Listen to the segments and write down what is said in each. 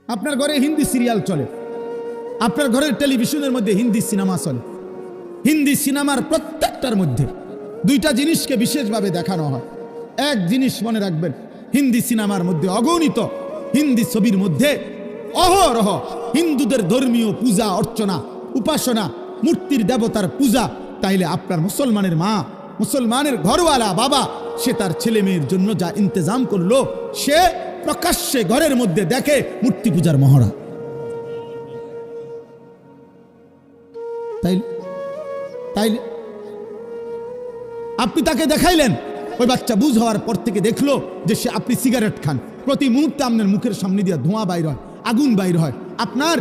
আপনার ঘরে হিন্দি সিরিয়াল চলে, আপনার ঘরের টেলিভিশনের মধ্যে হিন্দি সিনেমা চলে। হিন্দি সিনেমার প্রত্যেকটার মধ্যে দুইটা জিনিসকে বিশেষভাবে দেখানো হয়। এক জিনিস মনে রাখবেন, হিন্দি সিনেমার মধ্যে অগণিত হিন্দি ছবির মধ্যে অহরহ হিন্দুদের ধর্মীয় পূজা অর্চনা, উপাসনা, মূর্তির দেবতার পূজা। তাইলে আপনার মুসলমানের মা, মুসলমানের ঘরওয়ালা বাবা, সে তার ছেলে মেয়ের জন্য যা ইন্তজাম করলো, সে প্রকাশ্যে ঘরের মধ্যে দেখে মূর্তি পূজার মহড়া। তাইলে আপনি তাকে দেখাইলেন, ওই বাচ্চা বুঝ হওয়ার পর থেকে দেখলো যে সে আপনি সিগারেট খান, প্রতি মুহূর্তে আপনার মুখের সামনে দিয়ে ধোঁয়া বাইর হয়, আগুন বাইর হয়, আপনার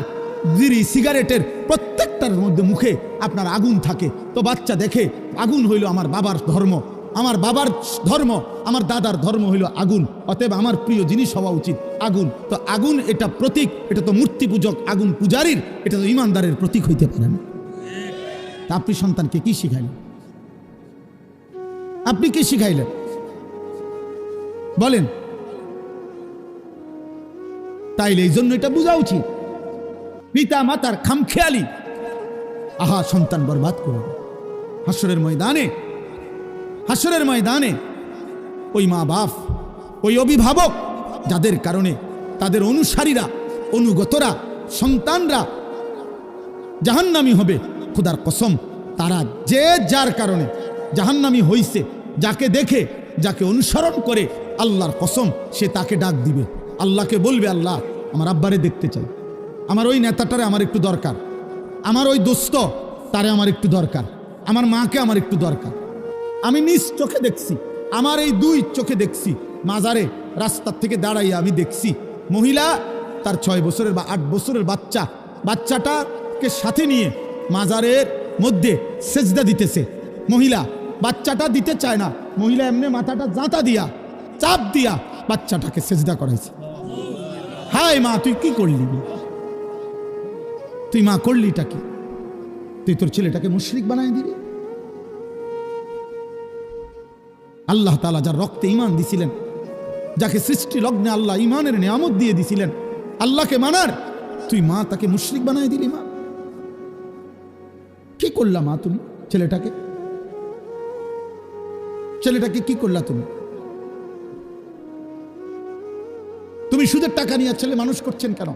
বিড়ি সিগারেটের প্রত্যেকটার মধ্যে মুখে আপনার আগুন থাকে। তো বাচ্চা দেখে আগুন হইল আমার বাবার ধর্ম, আমার বাবার ধর্ম, আমার দাদার ধর্ম হইল আগুন, অতএব আমার প্রিয় জিনিস হওয়া উচিত আগুন। তো আগুন এটা প্রতীক, এটা তো মূর্তি পূজক, আগুন পূজারীর, এটা তো ইমানদারের প্রতীক হইতে পারে না। তা আপনি সন্তানকে কি শিখাইলেন? আপনি কি শিখাইলেন বলেন? তাইলে এই জন্য এটা বোঝা উচিত, পিতা মাতার খামখেয়ালি আহা সন্তান বরবাদ করে। হাসরের ময়দানে ওই মা বাপ, ওই অভিভাবক যাদের কারণে তাদের অনুসারীরা, অনুগতরা, সন্তানরা জাহান্নামী হবে, খোদার কসম তারা যে যার কারণে জাহান্নামী হইছে, যাকে দেখে, যাকে অনুসরণ করে, আল্লাহর কসম সে তাকে ডাক দিবে, আল্লাহকে বলবে, আল্লাহ আমার আব্বারে দেখতে চাই, আমার ওই নেতাটারে আমার একটু দরকার, আমার ওই দোস্ত তারে আমার একটু দরকার, আমার মাকে আমার একটু দরকার। আমি নিজ চোখে দেখছি, আমার এই দুই চোখে দেখছি, মাজারে রাস্তার থেকে দাঁড়াইয়া আমি দেখছি মহিলা তার 6 বছরের বা 8 বছরের বাচ্চাটাকে সাথে নিয়ে মাজারের মধ্যে সেজদা দিতেছে। মহিলা বাচ্চাটা দিতে চায় না, মহিলা এমনি মাথাটা জাঁতা দিয়া, চাপ দিয়া বাচ্চাটাকে সেজদা করাইছে। হায় মা, তুই কি করলি? তুই মা করলিটা কি? তুই তোর ছেলেটাকে মুশরিক বানাই দিবি? আল্লাহ তাআলা যার রক্তে ঈমান দিছিলেন, যাকে সৃষ্টি লগ্নে আল্লাহ ঈমানের নিয়ামত দিয়ে দিছিলেন, আল্লাহকে মানার, তুই মা তাকে মুশরিক বানাই দিলি। মা কি করলা? মা তুমি ছেলেটাকে কি করলা? তুমি সুদের টাকা নিয়ে ছেলে মানুষ করছেন কেন?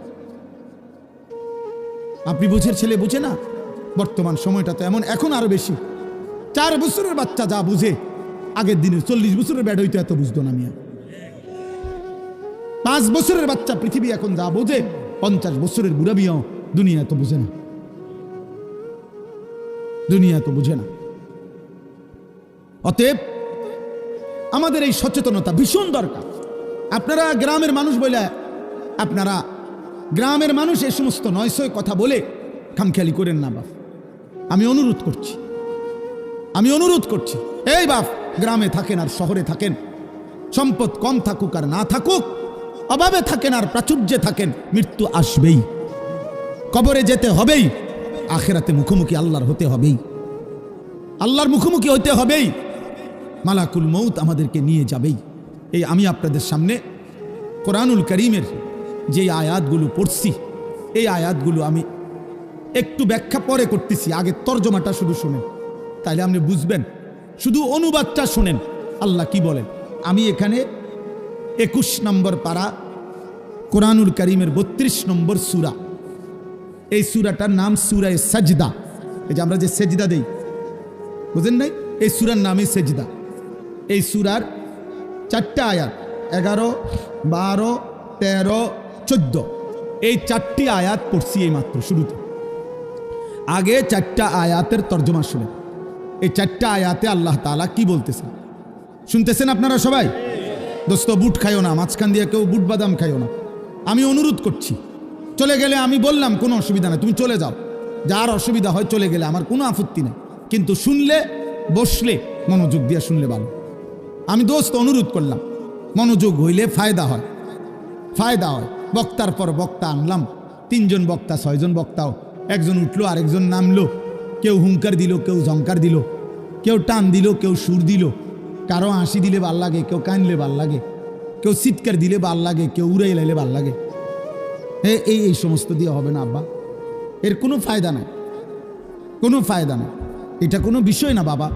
আপনি বুঝের ছেলে বুঝে না? বর্তমান সময়টা তো এমন, এখন আরো বেশি। 4 বছরের বাচ্চা যা বুঝে, আগের দিনে 40 বছরের ব্যাড হইতো এত বুঝতো না মিয়া। 5 বছরের বাচ্চা পৃথিবী এখন যা বোঝে, 50 বছরের বুড়া মিয়াও দুনিয়া এত বুঝে না, দুনিয়া তো বুঝে না। অতএব আমাদের এই সচেতনতা ভীষণ দরকার। আপনারা গ্রামের মানুষ বলে, আপনারা গ্রামের মানুষ এই সমস্ত নয়সয় কথা বলে খামখেয়ালি করেন না বাপ। আমি অনুরোধ করছি, এই বাপ, গ্রামে থাকেন আর শহরে থাকেন, সম্পদ কম থাকুক আর না থাকুক, অভাবে থাকেন আর প্রাচুর্যে থাকেন, মৃত্যু আসবেই, কবরে যেতে হবেই, আখিরাতে মুখোমুখি আল্লাহর হতে হবেই, আল্লাহর মুখোমুখি হতে হবেই, মালাকুল মউত আমাদেরকে নিয়ে যাবেই। এই আমি আপনাদের সামনে কোরআনুল কারীমের যে আয়াতগুলো পড়ছি, এই আয়াতগুলো আমি একটু ব্যাখ্যা পরে করতেছি, আগে তর্জমাটা শুধু শুনেন, তাইলে আপনি বুঝবেন। শুধু অনুবাদটা শুনেন আল্লাহ কি বলেন। আমি এখানে 21 নম্বর পারা কোরআনুল কারীমের 32 নম্বর সূরা, এই সূরাটার নাম সূরা সাজদা। এই যে আমরা যে সেজদা দেই, বুঝেন নাই? এই সূরার নামই সেজদা। এই সূরার 4টা আয়াত, 11, 12, 13, 14, এই 4টি আয়াত পড়ছি এই মাত্র শুরুতে। আগে 4টা আয়াতের তর্জমা শুনে, এই 4টা আয়াতে আল্লাহ তাআলা কি বলতেছেন শুনতেছেন আপনারা সবাই? দোস্ত, বুট খাইও না, মাঝখান দিয়ে কেউ বুট বাদাম খাইও না। আমি অনুরোধ করছি, চলে গেলে আমি বললাম কোনো অসুবিধা নেই, তুমি চলে যাও, যার অসুবিধা হয় চলে গেলে আমার কোনো আপত্তি নেই, কিন্তু শুনলে, বসলে মনোযোগ দিয়ে শুনলে ভালো। আমি দোস্ত অনুরোধ করলাম, মনোযোগ হইলে ফায়দা হয়। বক্তার পর বক্তা আনলাম, 3 জন বক্তা, 6 জন বক্তাও, একজন উঠলো আরেকজন নামলো, কেউ হুঙ্কার দিল, কেউ ঝঙ্কার দিল, কেউ টান দিল, কেউ সুর দিল, কারো হাসি দিলে ভাল লাগে, কেউ কানলে ভাল লাগে, কেউ চিৎকার দিলে ভাল লাগে, কেউ উড়াই লাইলে ভাল লাগে। এই সমস্ত দিয়ে হবে না আব্বা, এর কোনো ফায়দা নাই, কোনো ফায়দা নাই, এটা কোনো বিষয় না বাবা।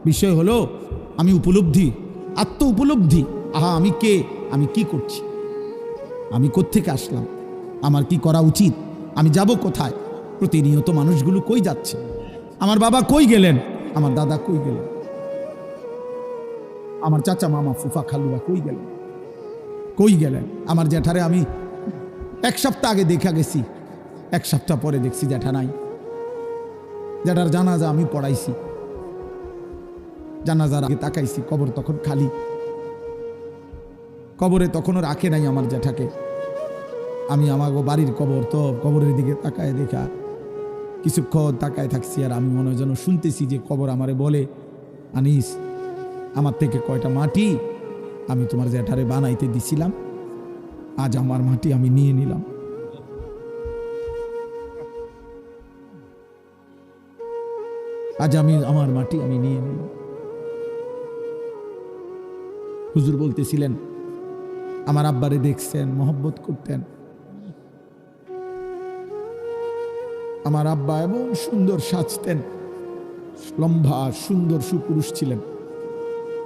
বিষয় হলো আমি উপলব্ধি, আত্ম উপলব্ধি। আহা, আমি কে, আমি কি করছি, আমি কোত্থেকে আসলাম, আমার কি করা উচিত, আমি যাব কোথায়, প্রতিনিয়ত মানুষগুলো কই যাচ্ছে, আমার বাবা কই গেলেন, আমার দাদা কই গেলেন, আমার চাচা মামা ফুফা খালুরা কই গেলেন, কই গেলেন। আমার জ্যাঠারে আমি এক সপ্তাহ আগে দেখা গেছি, এক সপ্তাহ পরে দেখছি জ্যাঠা নাই। জ্যাঠার জানাজা আমি পড়াইছি, জানাজার আগে তাকাইছি, কবর তখন খালি, কবরে তখনও রাখে নাই আমার জ্যাঠাকে। আমি আমার বাড়ির কবর, তো কবরের দিকে তাকায় দেখা কিছুক্ষণ তাকায় থাকছি, আর আমি মনে হয় যেন শুনতেছি যে কবর আমারে বলে, আনিস আমার থেকে কয়টা মাটি আমি তোমার জ্যাঠারে বানাইতে দিছিলাম, আজ আমার মাটি আমি নিয়ে নিলাম। আজ আমার মাটি আমি নিয়ে নিলাম। হুজুর বলতেছিলেন আমার আব্বারে দেখছেন, মহব্বত করতেন। আমার আব্বা এমন সুন্দর সাজতেন, লম্বা সুন্দর সুপুরুষ ছিলেন।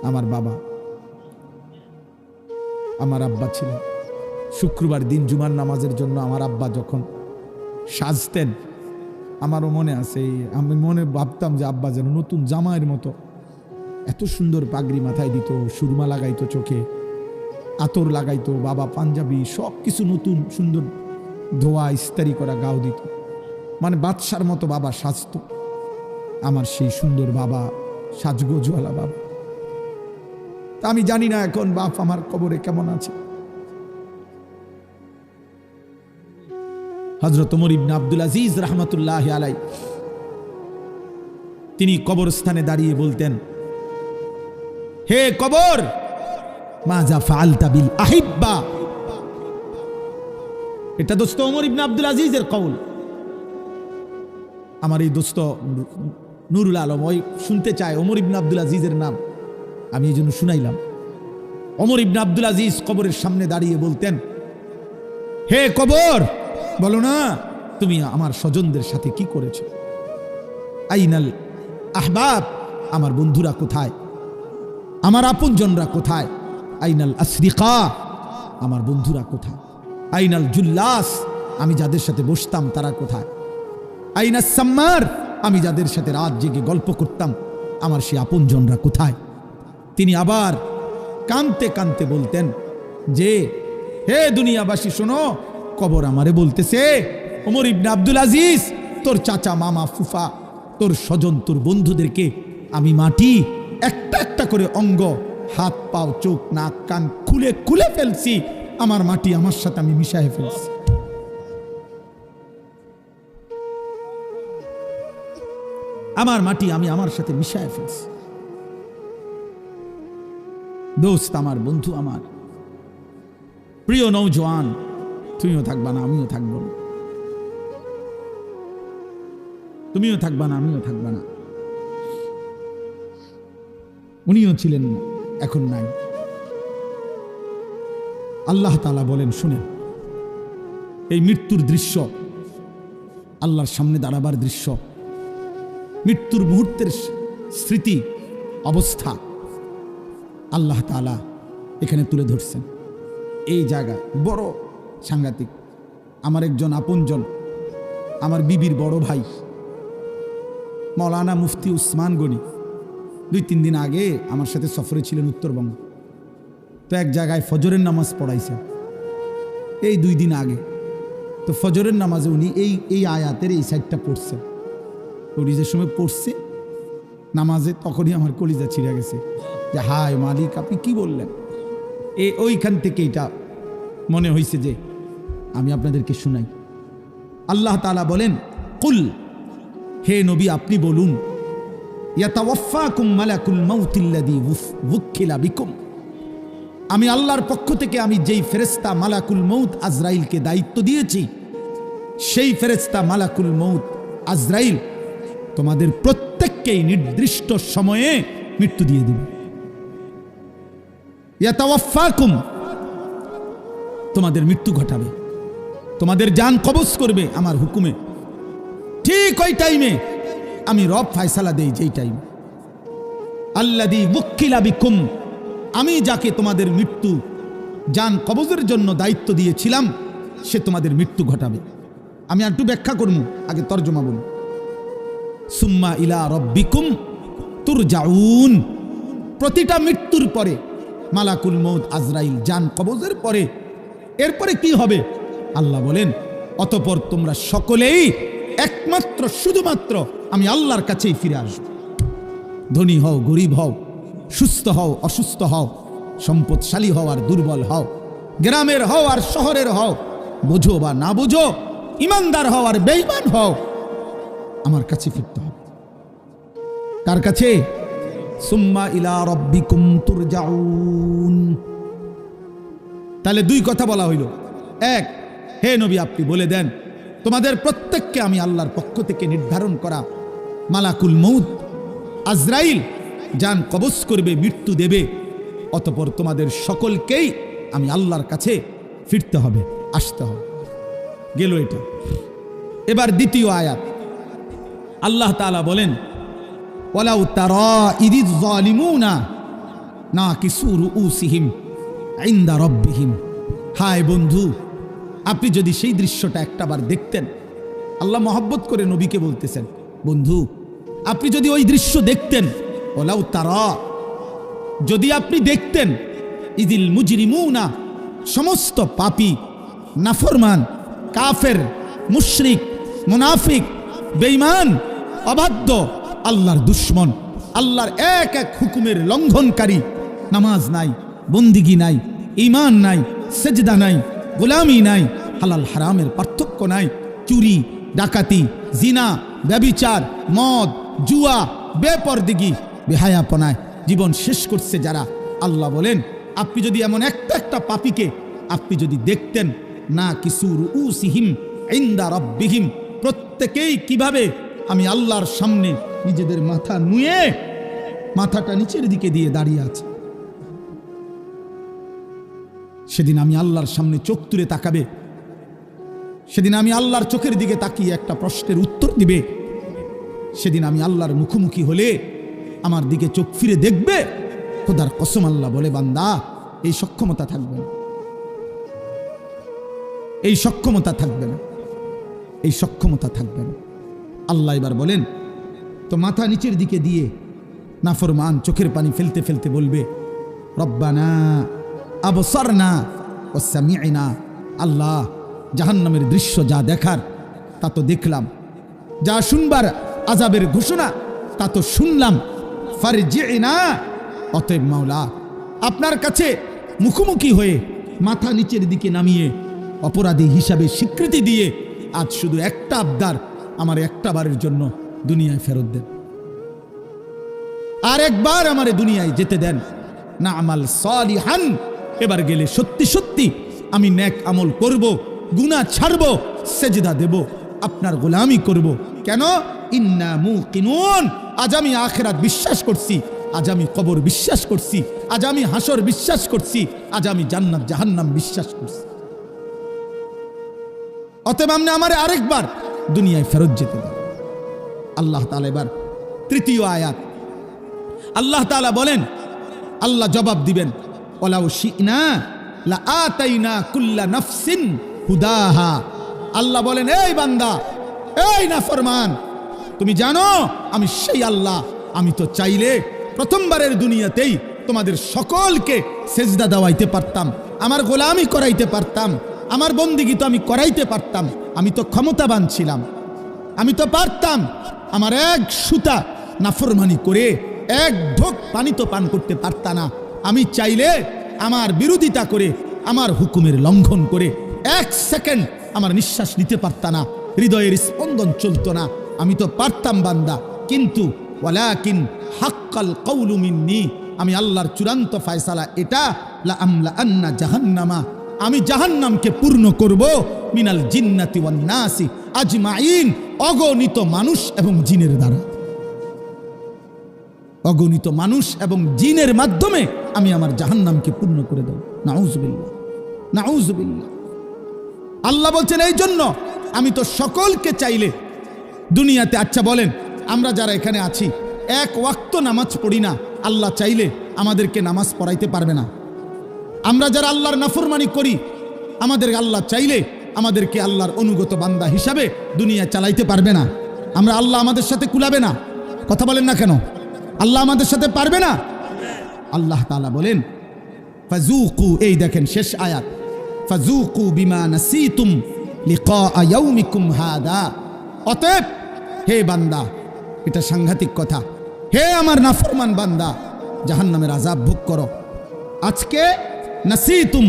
আমার বাবা, আমার আব্বা ছিলেন। শুক্রবার দিন জুমার নামাজের জন্য আমার আব্বা যখন সাজতেন, আমারও মনে আছে, আমি মনে ভাবতাম যে আব্বা যেন নতুন জামাইয়ের মতো এত সুন্দর পাগড়ি মাথায় দিত, সুরমা লাগাইতো চোখে, আতর লাগাইতো, বাবা পাঞ্জাবি সব কিছু নতুন সুন্দর ধোয়া ইস্তারি করা গাও দিত, মানে বাদশার মতো বাবা সাজত। আমার সেই সুন্দর বাবা, সাজগোজওয়ালা বাবা। তা আমি জানি না এখন বাপ আমার কবরে কেমন আছে। হযরত ওমর ইবনে আব্দুল আজিজ রাহমাতুল্লাহি আলাইহি তিনি কবরস্থানে দাঁড়িয়ে বলতেন, হে কবর, মাজা ফাআলতা বিল আহিব্বা। এটা দোস্ত ওমর ইবনে আব্দুল আজিজের কওল। আমার এই দোস্ত নুরুল আলম ওই শুনতে চায় ওমর ইবনে আব্দুল আজিজের নাম, আমি এই জন্য শুনাইলাম। ওমর ইবনে আব্দুল আজিজ কবরের সামনে দাঁড়িয়ে বলতেন, হে কবর, বলো না তুমি আমার স্বজনদের সাথে কি করেছ? আইনাল আহবাব, আমার বন্ধুরা কোথায়, আমার আপনজনরা কোথায়? আইনাল আসরিকা, আমার বন্ধুরা কোথায়? আইনাল জুল্লাস, আমি যাদের সাথে বসতাম তারা কোথায়? আইনাস সাম্মার, আমি যাদের সাথে রাত জেগে গল্প করতাম আমার সেই আপনজনরা কোথায়? তিনি আবার কানতে কানতে বলতেন যে, হে দুনিয়াবাসী শোনো, কবর আমারে বলতেছে, ওমর ইবনে আব্দুল আজিজ, তোর চাচা মামা ফুফা, তোর স্বজন, তোর বন্ধুদেরকে আমি মাটি একটা একটা করে অঙ্গ, হাত পাও চোখ নাক কান খুলে খুলে ফেলছি, আমার মাটি আমার সাথে আমি মিশাই ফেলছি। আমার মাটি আমি আমার সাথে মিশাই ফেলছি। দোস্ত আমার, বন্ধু আমার, প্রিয় নওজোয়ান, তুমিও থাকবা না আমিও থাকবো না, তুমিও থাকবা না আমিও থাকবা না। উনিও ছিলেন না, এখন নাই। আল্লাহ তাআলা বলেন, শুনেন, এই মৃত্যুর দৃশ্য, আল্লাহর সামনে দাঁড়াবার দৃশ্য, মৃত্যুর মুহূর্তের স্মৃতি অবস্থা আল্লাহ তাআলা এখানে তুলে ধরছেন। এই জায়গা বড় সাংঘাতিক। আমার একজন আপনজন, আমার বিবির বড় ভাই মৌলানা মুফতি উসমান গনি 2-3 দিন আগে আমার সাথে সফরে ছিলেন উত্তরবঙ্গ। তো এক জায়গায় ফজরের নামাজ পড়াইছে এই 2 দিন আগে। তো ফজরের নামাজে উনি এই আয়াতের এই সাইডটা পড়ছে। উনি যে সময় পড়ছে নামাজে, তখনই আমার কলিজা ছিঁড়ে গেছে যে হায় মালিক, আপনি কি বললেন। ওইখান থেকে এটা মনে হয়েছে যে আমি আপনাদেরকে শুনাই। আল্লাহ তাআলা বলেন, কুল, হে নবী আপনি বলুন, ইয়াতাওয়াফাকুম মালাকুল মাউতিল্লাযী ওয়ুক্কিলা বিকুম, আমি আল্লাহর পক্ষ থেকে আমি যেই ফেরেশতা মালাকুল মউত আজরাইলকে দায়িত্ব দিয়েছি, সেই ফেরেশতা মালাকুল মউত আজরাইল তোমাদের প্রত্যেককেই নির্দিষ্ট সময়ে মৃত্যু দিয়ে দিবে। ইয়াতাওয়াফাকুম, তোমাদের মৃত্যু ঘটাবে। তোমাদের জান কবজ করবে আমার হুকুমে। ঠিক ওই টাইমে আমি রব ফায়সালা দেই, যেই টাইম আল্লাযী ওয়াক্কিলা বিকুম, আমি যাকে তোমাদের মৃত্যু জান কবজের জন্য দায়িত্ব দিয়েছিলাম সে তোমাদের মৃত্যু ঘটাবে। আমি একটু ব্যাখ্যা করব, আগে তর্জমা বলুন। সুম্মা ইলা রব্বিকুম তুরজাউন, প্রতিটা মৃত্যুর পরে মালাকুল মউত আজরাইল জান কবজের পরে এরপরে কি হবে আল্লাহ বলেন, অতঃপর তোমরা সকলেই একমাত্র শুধুমাত্র আমি আল্লাহর কাছেই ফিরে আসবে। ধনী হও গরিব হও, সুস্থ হও অসুস্থ হও, সম্পদশালী হও আর দুর্বল হও, গ্রামের হও আর শহরের হও, বোঝো বা না বোঝো, ইমানদার হও আর বেঈমান হও, আমার কাছে ফিরতে হবে। কার কাছে? সুম্মা ইলা রাব্বিকুম তুরজাউন। তাহলে দুই কথা বলা হইল। এক, হে নবী আপনি বলে দেন তোমাদের প্রত্যেককে আমি আল্লাহর পক্ষ থেকে নির্ধারণ করা মালাকুল মউত আজরাইল জান কবজ করবে, মৃত্যু দেবে, অতঃপর তোমাদের সকলকেই আমি আল্লাহর কাছে ফিরতে হবে, আসতে হবে। গেল এটা। এবার দ্বিতীয় আয়াত আল্লাহ তাআলা বলেন, ওয়ালাউ তারা ইযিয যালিমুনা নাকিসু রুউসিহিম ইনদা রাব্বিহিম। হায় বন্ধু, আপনি যদি সেই দৃশ্যটা একটাবার দেখতেন। আল্লাহ মহব্বত করে নবীকে বলতেছেন, বন্ধু আপনি যদি ওই দৃশ্য দেখতেন, ওয়ালাউ তারা, যদি আপনি দেখতেন, ইযিল মুজরিমুনা, সমস্ত পাপী নাফরমান কাফের মুশরিক মুনাফিক বেঈমান অবাধ্য আল্লাহর দুশ্মন, আল্লাহর এক এক হুকুমের লঙ্ঘনকারী, নামাজ নাই, বন্দিগি নাই, ঈমান নাই, সেজদা নাই, গোলামি নাই, হালাল হারামের পার্থক্য নাই, চুরি ডাকাতি জিনা ব্যভিচার মদ জুয়া বেপরদিগি বেহায়াপনায় জীবন শেষ করছে যারা, আল্লাহ বলেন আপনি যদি এমন একটা পাপীকে আপনি যদি দেখতেন, না কিসু রুউসিহিম ইনদা রাব্বিহিম, প্রত্যেকেই কিভাবে আমি আল্লাহর সামনে নিজেদের মাথা নুয়ে মাথাটা নিচের দিকে দিয়ে দাঁড়িয়ে আছে। সেদিন আমি আল্লাহর সামনে চোখ তুলে তাকাবে, সেদিন আমি আল্লাহর চোখের দিকে তাকিয়ে একটা প্রশ্নের উত্তর দিবে, সেদিন আমি আল্লাহর মুখোমুখি হলে আমার দিকে চোখ ফিরে দেখবে। খোদার কসম আল্লাহ বলে, বান্দা এই সক্ষমতা থাকবে না, এই সক্ষমতা থাকবে না, এই সক্ষমতা থাকবে না। আল্লাহ এবার বলেন, তো মাথা নিচের দিকে দিয়ে নাফরমান চোখের পানি ফেলতে ফেলতে বলবে, রব্বানা আবসারনা ওয়া সামি'না, আল্লাহ জাহান্নামের দৃশ্য যা দেখার তা তো দেখলাম, যা শুনবার আযাবের ঘোষণা তা তো শুনলাম, ফারজি'না, অতএব মাওলা আপনার কাছে মুখোমুখি হয়ে মাথা নিচের দিকে নামিয়ে অপরাধী হিসাবে স্বীকৃতি দিয়ে আজ শুধু একটা আবদার, আমার একটা বারের জন্য দুনিয়ায় ফেরত দেন, আর একবার আমারে দুনিয়ায় যেতে দেন, না আমাল সালিহান, এবার গেলে সত্যি সত্যি আমি নেক আমল করব, গুনাহ ছাড়ব, সেজদা দেব, আপনার গোলামি করব। কেন? ইন্না মুকিনুন, আজ আমি আখিরাত বিশ্বাস করছি, আজ আমি কবর বিশ্বাস করছি, আজ আমি হাসর বিশ্বাস করছি, আজ আমি জান্নাত জাহান্নাম বিশ্বাস করছি। অতএব আপনি আমারে আরেকবার দুনিয়ায় ফেরত যেতে দেন। আল্লাহ তাআলা এবার তৃতীয় আয়াত আল্লাহ তাআলা বলেন, আল্লাহ জবাব দিবেন, ওয়ালাউ শি'না লা আতাইনা কুল্লা নাফসিন হুদাহা। আল্লাহ বলেন, এই বান্দা, এই নাফরমান, তুমি জানো আমি সেই আল্লাহ, আমি তো চাইলে প্রথমবারের দুনিয়াতেই তোমাদের সকলকে সেজদা দেওয়াইতে পারতাম, আমার গোলামি করাইতে পারতাম, আমার বন্দিগি তো আমি করাইতে পারতাম, আমি তো ক্ষমতাবান ছিলাম, আমি তো পারতাম, আমার এক সুতা নাফরমানি করে এক ঢোক পানি তো পান করতে পারতা না, আমি চাইলে আমার বিরোধিতা করে আমার হুকুমের লঙ্ঘন করে এক সেকেন্ড আমার নিঃশ্বাস নিতে পারতা না, হৃদয়ের স্পন্দন চলতো না, আমি তো পারতাম বান্দা, কিন্তু ওয়ালাকিন হাক্কাল কওলু মিন্নি, আমি আল্লাহর চূড়ান্ত ফয়সালা এটা, লা আমলা আন্না জাহান্নামা, আমি জাহান্নামকে পূর্ণ করব, মিনাল জিন্নাতি ওয়ান নাসি আজমাইন, অগণিত মানুষ এবং জিনের দ্বারা, অগণিত মানুষ এবং জিনের মাধ্যমে আমি আমার জাহান্নামকে পূর্ণ করে দেব। নাউজুবিল্লাহ, নাউজুবিল্লাহ। আল্লাহ বলছেন এই জন্য আমি তো সকলকে চাইলে দুনিয়াতে। আচ্ছা বলেন, আমরা যারা এখানে আছি এক ওয়াক্ত নামাজ পড়ি না, আল্লাহ চাইলে আমাদেরকে নামাজ পড়াইতে পারবে না? আমরা যারা আল্লাহর নাফরমানি করি, আমাদের আল্লাহ চাইলে আমাদেরকে আল্লাহর অনুগত বান্দা হিসাবে দুনিয়া চালাইতে পারবে না? আমরা আল্লাহ আমাদের সাথে কুলাবে না? কথা বলেন না কেন? আল্লাহ আমাদের সাথে পারবে না? আল্লাহ তাআলা বলেন ফাজুকু, এই দেখেন শেষ আয়াত, ফাজুকু বিমা নাসিতুম লিকা ইয়াউমিকুম হাদা। অতএব হে বান্দা, এটা সাংঘাতিক কথা, হে আমার নাফরমান বান্দা, জাহান্নামের আযাব ভোগ করো। আজকে নাসিতুম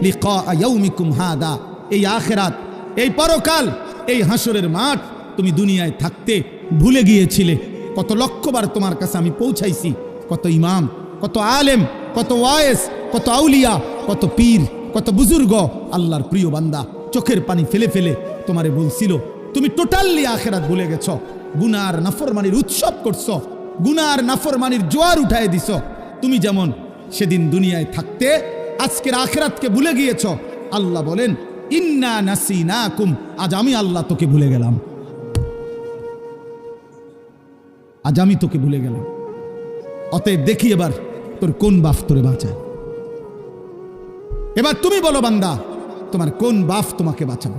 লিকা ইয়াউমিকুম হাদা, এই আখিরাত, এই পরকাল, এই হাসরের মাঠ তুমি দুনিয়ায় থাকতে ভুলে গিয়েছিলে। কত লক্ষবার তোমার কাছে আমি পৌঁছাইছি, কত ইমাম, কত আলেম, কত ওয়ায়েস, কত আউলিয়া, কত পীর, কত বুজুর্গ, আল্লাহর প্রিয় বান্দা চোখের পানি ফেলে ফেলে তোমারে বলছিল তুমি টোটালি আখিরাত ভুলে গেছো, গুনার নাফরমানির উৎসব করছো, গুনার নাফরমানির জোয়ার উঠায় দিছ। তুমি যেমন সেদিন দুনিয়ায় থাকতে আজকের আখিরাতকে ভুলে গিয়েছো। আল্লাহ বলেন ইন্না নাসিনাকুম, আজ আমি আল্লাহ তোকে ভুলে গেলাম, আজ আমি তোকে ভুলে গেলাম। অতএব দেখি এবার তোর কোন বাপ তোরে বাঁচায়। এবার তুমি বলো বান্দা, তোমার কোন বাপ তোমাকে বাঁচাবে?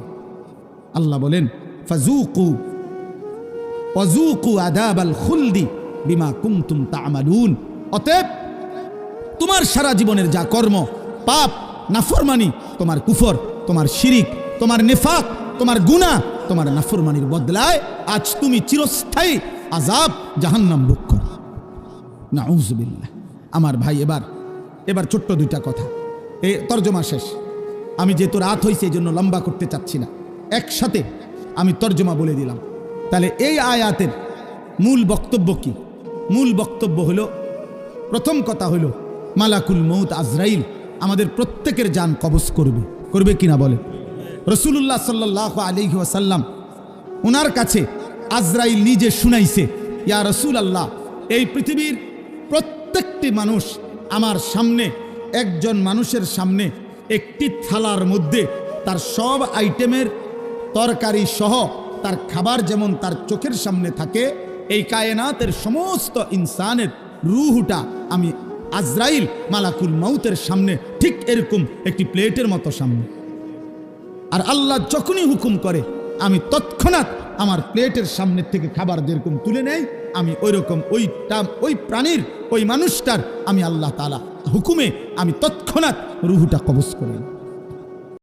আল্লাহ বলেন ফাজুকু ওয়াজুকু আযাবাল খুলদি বিমা কুনতুম তা'মালুন। অতএব তোমার সারা জীবনের যা কর্ম, পাপ, নাফরমানি, তোমার কুফর, তোমার শিরিক, তোমার নিফাক, তোমার গুনাহ, তোমার নাফরমানির বদলায় আজ তুমি চিরস্থায়ী আযাব জাহান্নাম ভোগ করো। নাউযুবিল্লাহ। আমার ভাই, এবার ছোট্ট দুইটা কথা, এই তর্জমা শেষ। আমি যেহেতু রাত হয়েছে এই জন্য লম্বা করতে চাচ্ছি না, একসাথে আমি তর্জমা বলে দিলাম। তাহলে এই আয়াতের মূল বক্তব্য কি? মূল বক্তব্য হলো, প্রথম কথা হলো মালাকুল মউত আজরাইল আমাদের প্রত্যেকের জান কবজ করবে কিনা বলে? রাসূলুল্লাহ সাল্লাল্লাহু আলাইহি ওয়াসাল্লাম ওনার কাছে আজরাইল নিজে শুনাইছে, ইয়া রাসূলুল্লাহ, এই পৃথিবীর প্রত্যেকটি মানুষ আমার সামনে, একজন মানুষের সামনে একটি থালার মধ্যে তার সব আইটেমের তরকারি সহ তার খাবার যেমন তার চোখের সামনে থাকে, এই কায়নাতের সমস্ত ইনসানের রূহটা আমি আজরাইল মালাকুল মউতের সামনে ঠিক এরকম একটি প্লেটের মতো সামনে। আর আল্লাহ যখনই হুকুম করে আমি তৎক্ষণাৎ আমার প্লেটের সামনে থেকে খাবার যেরকম তুলে নেই, আমি ওইরকম ওই প্রাণীর, ওই মানুষটার আমি আল্লাহ তাআলা হুকুমে আমি তৎক্ষণাৎ রূহটা কবজ করে।